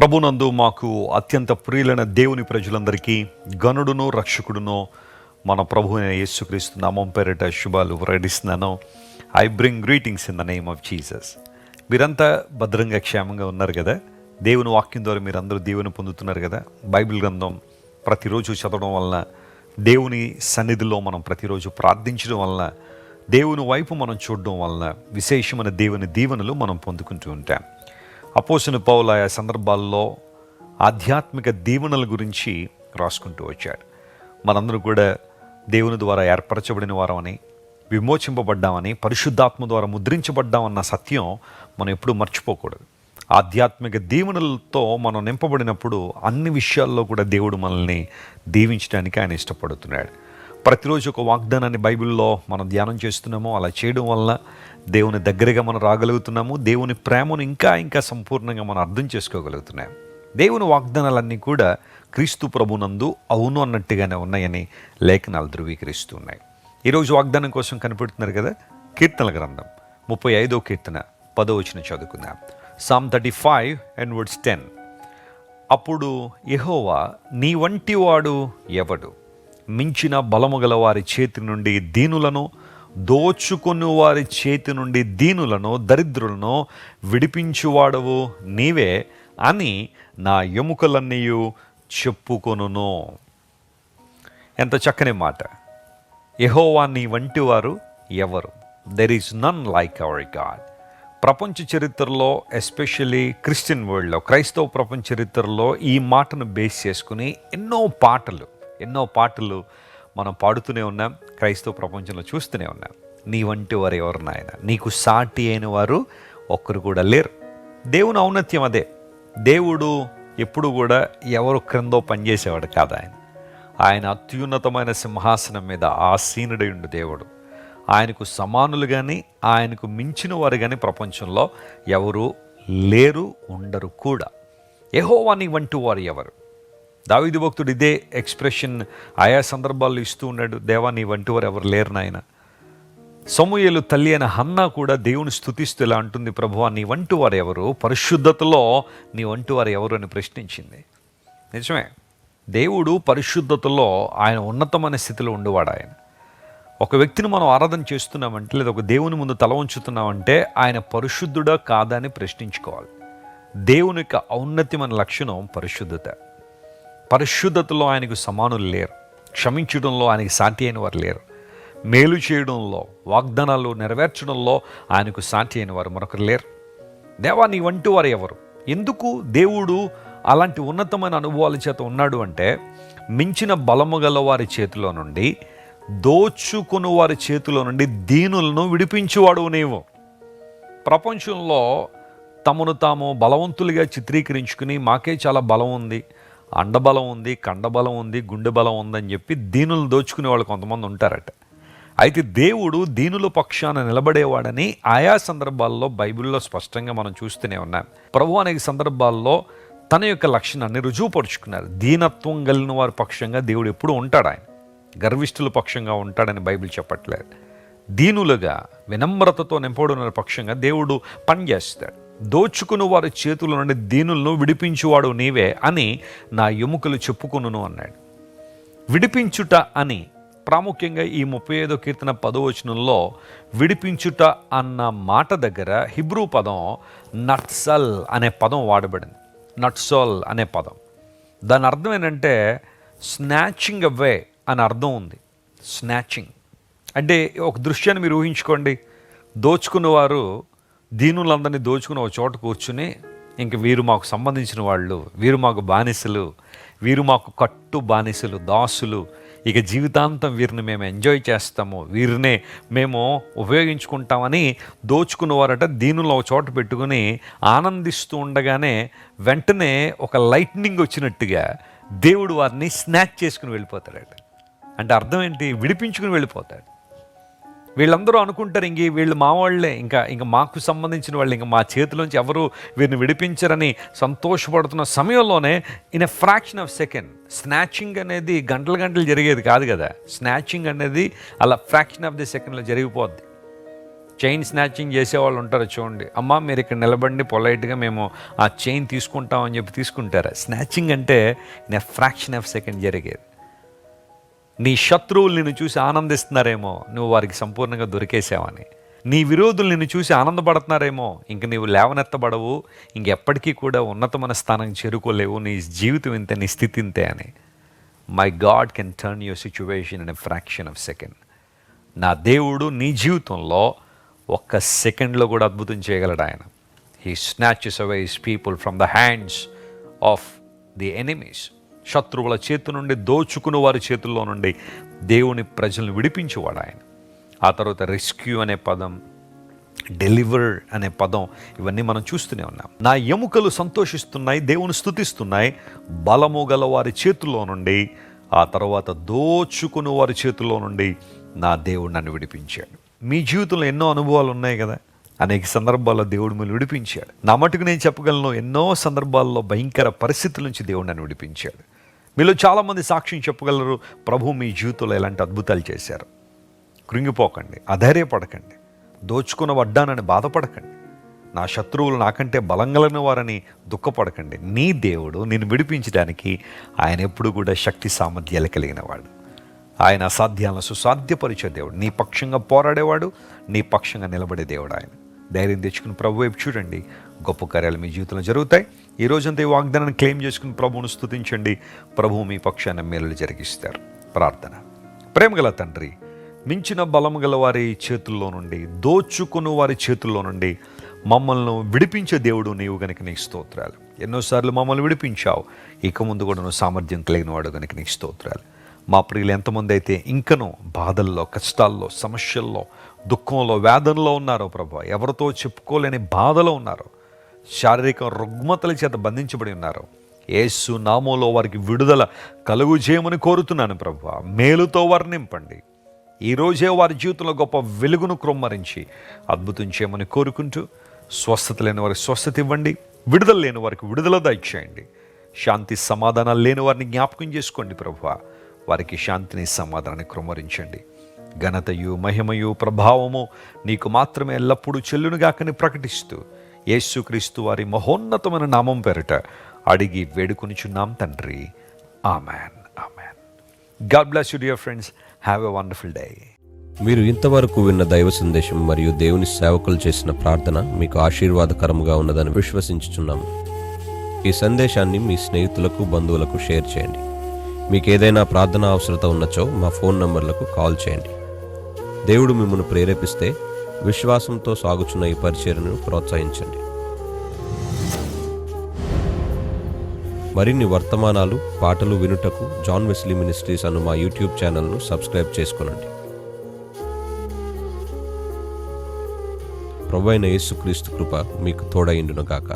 ప్రభునందు మాకు అత్యంత ప్రియులైన దేవుని ప్రజలందరికీ గనుడును రక్షకుడును మన ప్రభు అయిన యేసుక్రీస్తు నామం పేరిట శుభాలు ప్రకటిస్తున్నాను. I bring greetings in the name of Jesus. మీరంతా భద్రంగా క్షేమంగా ఉన్నారు కదా? దేవుని వాక్యం ద్వారా మీరందరూ దేవుని పొందుతున్నారు కదా? బైబిల్ గ్రంథం ప్రతిరోజు చదవడం వలన, దేవుని సన్నిధిలో మనం ప్రతిరోజు ప్రార్థించడం వలన, దేవుని వైపు మనం చూడడం వలన విశేషమైన దేవుని దీవెనలు మనం పొందుకుంటూ ఉంటాం. అపోస్తలుడైన పౌలు ఆయా సందర్భాల్లో ఆధ్యాత్మిక దీవెనల గురించి రాసుకుంటూ వచ్చాడు. మనందరూ కూడా దేవుని ద్వారా ఏర్పరచబడిన వారమని, విమోచింపబడ్డామని, పరిశుద్ధాత్మ ద్వారా ముద్రించబడ్డామన్న సత్యం మనం ఎప్పుడూ మర్చిపోకూడదు. ఆధ్యాత్మిక దీవెనలతో మనం నింపబడినప్పుడు అన్ని విషయాల్లో కూడా దేవుడు మనల్ని దీవించడానికి ఆయన ఇష్టపడుతున్నాడు. ప్రతిరోజు ఒక వాగ్దానాన్ని బైబిల్లో మనం ధ్యానం చేస్తున్నాము. అలా చేయడం వల్ల దేవుని దగ్గరగా మనం రాగలుగుతున్నాము. దేవుని ప్రేమను ఇంకా సంపూర్ణంగా మనం అర్థం చేసుకోగలుగుతున్నాం. దేవుని వాగ్దానాలన్నీ కూడా క్రీస్తు ప్రభునందు అవును అన్నట్టుగానే ఉన్నాయని లేఖనాలు ధృవీకరిస్తున్నాయి. ఈరోజు వాగ్దానం కోసం కనిపెడుతున్నారు కదా? కీర్తనల గ్రంథం 35వ కీర్తన 10వ వచనం చదువుకుందాం. Psalm 35 and verse 10. అప్పుడు యెహోవా, నీ వంటి వాడు ఎవడు? మించిన బలము గల వారి చేతి నుండి దీనులను, దోచుకొని వారి చేతి నుండి దీనులను, దరిద్రులను విడిపించువాడవు నీవే అని నా ఎముకలన్నీ చెప్పుకొనును. ఎంత చక్కని మాట! యెహోవా నీ వంటి వారు ఎవరు? There is none like our God. ప్రపంచ చరిత్రలో, ఎస్పెషల్లీ క్రిస్టియన్ వరల్డ్లో, క్రైస్తవ ప్రపంచ చరిత్రలో ఈ మాటను బేస్ చేసుకుని ఎన్నో పాటలు మనం పాడుతూనే ఉన్నాం. క్రైస్తవ ప్రపంచంలో చూస్తూనే ఉన్నాం. నీ వంటి వారు ఎవరు నాయన? నీకు సాటి అయిన వారు ఒక్కరు కూడా లేరు. దేవుని ఔన్నత్యం అదే. దేవుడు ఎప్పుడు కూడా ఎవరు క్రిందో పనిచేసేవాడు కాదు. ఆయన అత్యున్నతమైన సింహాసనం మీద ఆసీనుడై ఉండు దేవుడు. ఆయనకు సమానులు కానీ, ఆయనకు మించిన వారు కానీ ప్రపంచంలో ఎవరు లేరు, ఉండరు కూడా. యెహోవా నీ వంటి వారు ఎవరు? దావీదు భక్తుడు ఇదే ఎక్స్ప్రెషన్ ఆయా సందర్భాల్లో ఇస్తూ ఉన్నాడు. దేవా నీ వంటి వారు ఎవరు లేరు నాయన. సమూయేలు తల్లి అయిన హన్నా కూడా దేవుని స్తుతిస్తూ ఇలా అంటుంది, ప్రభువా నీ వంటి వారు ఎవరు? పరిశుద్ధతలో నీ వంటి వారు ఎవరు అని ప్రశ్నించింది. నిజమే, దేవుడు పరిశుద్ధతలో ఆయన ఉన్నతమైన స్థితిలో ఉండేవాడు. ఆయన ఒక వ్యక్తిని మనం ఆరాధన చేస్తున్నామంటే, లేదా ఒక దేవుని ముందు తల ఉంచుతున్నామంటే ఆయన పరిశుద్ధుడా కాదా అని ప్రశ్నించుకోవాలి. దేవుని యొక్క ఔన్నత్యమైన లక్షణం పరిశుద్ధత. పరిశుద్ధతలో ఆయనకు సమానులు లేరు. క్షమించడంలో ఆయనకు సాటి అయిన వారు లేరు. మేలు చేయడంలో, వాగ్దానాలు నెరవేర్చడంలో ఆయనకు సాటి అయిన వారు మరొకరు లేరు. దేవా నీ వంటి వారు ఎవరు? ఎందుకు దేవుడు అలాంటి ఉన్నతమైన అనుభవాల చేత ఉన్నాడు అంటే, మించిన బలము గల వారి చేతిలో నుండి, దోచుకుని వారి చేతిలో నుండి దీనులను విడిపించువాడు నీవు. ప్రపంచంలో తమను తాము బలవంతులుగా చిత్రీకరించుకుని, మాకే చాలా బలం ఉంది, అండబలం ఉంది, కండబలం ఉంది, గుండె బలం ఉందని చెప్పి దీనులు దోచుకునే వాళ్ళు కొంతమంది ఉంటారట. అయితే దేవుడు దీనుల పక్షాన నిలబడేవాడని ఆయా సందర్భాల్లో బైబిల్లో స్పష్టంగా మనం చూస్తూనే ఉన్నాం. ప్రభు అనేక సందర్భాల్లో తన యొక్క లక్షణాన్ని రుజువుపరుచుకున్నారు. దీనత్వం కలిగిన వారి పక్షంగా దేవుడు ఎప్పుడూ ఉంటాడు. ఆయన గర్విష్ఠుల పక్షంగా ఉంటాడని బైబిల్ చెప్పట్లేదు. దీనులుగా, వినమ్రతతో నింపబడిన పక్షంగా దేవుడు పనిచేస్తాడు. దోచుకుని వారి చేతుల నుండి దీనులను విడిపించువాడు నీవే అని నా ఎముకలు చెప్పుకొనును అన్నాడు. విడిపించుట అని ప్రాముఖ్యంగా ఈ 35వ కీర్తన 10వ వచనంలో విడిపించుట అన్న మాట దగ్గర హిబ్రూ పదం నట్సల్ అనే పదం వాడబడింది. నట్సోల్ అనే పదం, దాని అర్థం ఏంటంటే స్నాచింగ్ అవే అని అర్థం ఉంది. స్నాచింగ్ అంటే ఒక దృశ్యాన్ని మీరు ఊహించుకోండి. దోచుకున్నవారు దీనులందరినీ దోచుకుని ఒక చోట కూర్చుని, ఇంక వీరు మాకు సంబంధించిన వాళ్ళు, వీరు మాకు బానిసలు, వీరు మాకు కట్టు బానిసలు, దాసులు, ఇక జీవితాంతం వీరిని మేము ఎంజాయ్ చేస్తాము, వీరినే మేము ఉపయోగించుకుంటామని దోచుకున్నవారట దీనులు ఒక చోట పెట్టుకుని ఆనందిస్తూ ఉండగానే వెంటనే ఒక లైట్నింగ్ వచ్చినట్టుగా దేవుడు వారిని స్నాచ్ చేసుకుని వెళ్ళిపోతాడట. అంటే అర్థం ఏంటి? విడిపించుకుని వెళ్ళిపోతాడు. వీళ్ళందరూ అనుకుంటారు, ఇంక వీళ్ళు మా వాళ్ళే, ఇంకా మాకు సంబంధించిన వాళ్ళు, ఇంకా మా చేతిలోంచి ఎవరు వీరిని విడిపించరని సంతోషపడుతున్న సమయంలోనే in a fraction of second, snatching అనేది గంటలు జరిగేది కాదు కదా. స్నాచింగ్ అనేది అలా ఫ్రాక్షన్ ఆఫ్ ది సెకండ్లో జరిగిపోద్ది. చైన్ స్నాచింగ్ చేసేవాళ్ళు ఉంటారు చూడండి, అమ్మ మీరు ఇక్కడ నిలబడి పొలైట్గా మేము ఆ చైన్ తీసుకుంటామని చెప్పి తీసుకుంటారు. స్నాచింగ్ అంటే in a fraction of second జరిగేది. నీ శత్రువులు నిన్ను చూసి ఆనందిస్తున్నారేమో, నువ్వు వారికి సంపూర్ణంగా దొరికేసావని. నీ విరోధులు నిన్ను చూసి ఆనందపడుతున్నారేమో, ఇంక నీవు లేవనెత్తబడవు, ఇంకెప్పటికీ కూడా ఉన్నతమైన స్థానం చేరుకోలేవు, నీ జీవితం ఇంతే, నీ స్థితి ఇంతే అని. My God can turn your situation in a fraction of second. నా దేవుడు నీ జీవితంలో ఒక్క సెకండ్లో కూడా అద్భుతం చేయగలడు ఆయన. He snatches away his people from the hands of the enemies. శత్రువుల చేతి నుండి, దోచుకుని వారి చేతుల్లో నుండి దేవుని ప్రజలను విడిపించేవాడు ఆయన. ఆ తర్వాత రెస్క్యూ అనే పదం, డెలివర్ అనే పదం, ఇవన్నీ మనం చూస్తూనే ఉన్నాం. నా ఎముకలు సంతోషిస్తున్నాయి, దేవుని స్తుతిస్తున్నాయి, బలము గల వారి చేతుల్లో నుండి, ఆ తర్వాత దోచుకుని వారి చేతుల్లో నుండి నా దేవుడు నన్ను విడిపించాడు. మీ జీవితంలో ఎన్నో అనుభవాలు ఉన్నాయి కదా, అనేక సందర్భాల్లో దేవుడు మిమ్మల్ని విడిపించాడు. నా మటుకు నేను చెప్పగలను, ఎన్నో సందర్భాల్లో భయంకర పరిస్థితుల నుంచి దేవుడు నన్ను విడిపించాడు. మీలో చాలామంది సాక్ష్యం చెప్పగలరు, ప్రభు మీ జీవితంలో ఎలాంటి అద్భుతాలు చేశారు. కృంగిపోకండి, అధైర్యపడకండి, దోచుకున్న వడ్డానని బాధపడకండి, నా శత్రువులు నాకంటే బలంగలిగిన వారని దుఃఖపడకండి. నీ దేవుడు నిన్ను విడిపించడానికి ఆయన ఎప్పుడు కూడా శక్తి సామర్థ్యాలు కలిగిన వాడు. ఆయన అసాధ్యాలను సుసాధ్యపరిచే దేవుడు, నీ పక్షంగా పోరాడేవాడు, నీ పక్షంగా నిలబడే దేవుడు ఆయన. ధైర్యం తెచ్చుకుని ప్రభు వైపు చూడండి, గొప్ప కార్యాలు మీ జీవితంలో జరుగుతాయి. ఈ రోజంతా ఈ వాగ్దానాన్ని క్లెయిమ్ చేసుకుని ప్రభువును స్తుతించండి. ప్రభువు మీ పక్షాన మేలులు జరిగిస్తారు. ప్రార్థన. ప్రేమగల తండ్రి, మించిన బలము గల వారి చేతుల్లో నుండి, దోచుకుని వారి చేతుల్లో నుండి మమ్మల్ని విడిపించే దేవుడు నీవు గనుక నీకు స్తోత్రాలు. ఎన్నోసార్లు మమ్మల్ని విడిపించావు, ఇక ముందు కూడా నువ్వు సామర్థ్యం కలిగిన వాడు గనుక నీకు స్తోత్రాలు. మా ప్రియులు ఎంతమంది అయితే ఇంకనూ బాధల్లో, కష్టాల్లో, సమస్యల్లో, దుఃఖంలో, వేదనలో ఉన్నారో ప్రభా, ఎవరితో చెప్పుకోలేని బాధలో ఉన్నారో, శారీరక రుగ్మతల చేత బంధించబడి ఉన్నారో, యేసు నామములో వారికి విడుదల కలుగు చేయమని కోరుతున్నాను ప్రభా. మేలుతో వారిని నింపండి. ఈరోజే వారి జీవితంలో గొప్ప వెలుగును క్రొమ్మరించి అద్భుతం చేయమని కోరుకుంటూ, స్వస్థత లేని వారికి స్వస్థత ఇవ్వండి, విడుదల లేని వారికి విడుదల దయచేయండి, శాంతి సమాధానాలు లేని వారిని జ్ఞాపకం చేసుకోండి ప్రభువా. వారికి శాంతిని, సమాధానాన్ని క్రొమ్మరించండి. ఘనతయు, మహిమయు, ప్రభావము నీకు మాత్రమే ఎల్లప్పుడూ చెల్లునుగాకని ప్రకటిస్తూ, యేసుక్రీస్తు వారి మహోన్నతమైన నామం పేరిట అడిగి వేడుకొనిచున్నాం తండ్రి. Amen. Amen. God bless you dear friends. Have a wonderful day. మీరు ఇంతవరకు విన్న దైవ సందేశం మరియు దేవుని సేవకులు చేసిన ప్రార్థన మీకు ఆశీర్వాదకరముగా ఉన్నదని విశ్వసించుచున్నాము. ఈ సందేశాన్ని మీ స్నేహితులకు, బంధువులకు షేర్ చేయండి. మీకు ఏదైనా ప్రార్థన అవసరత ఉన్నచో మా ఫోన్ నంబర్లకు కాల్ చేయండి. దేవుడు మిమ్మల్ని ప్రేరేపిస్తే విశ్వాసంతో సాగుచున్న ఈ పరిచర్యను ప్రోత్సహించండి. మరిన్ని వర్తమానాలు, పాటలు వినుటకు జాన్ వెస్లీ మినిస్ట్రీస్ అను మా యూట్యూబ్ ఛానల్ను సబ్స్క్రైబ్ చేసుకొనండి. ప్రభువైన యేసుక్రీస్తు కృప మీకు తోడైండును గాక.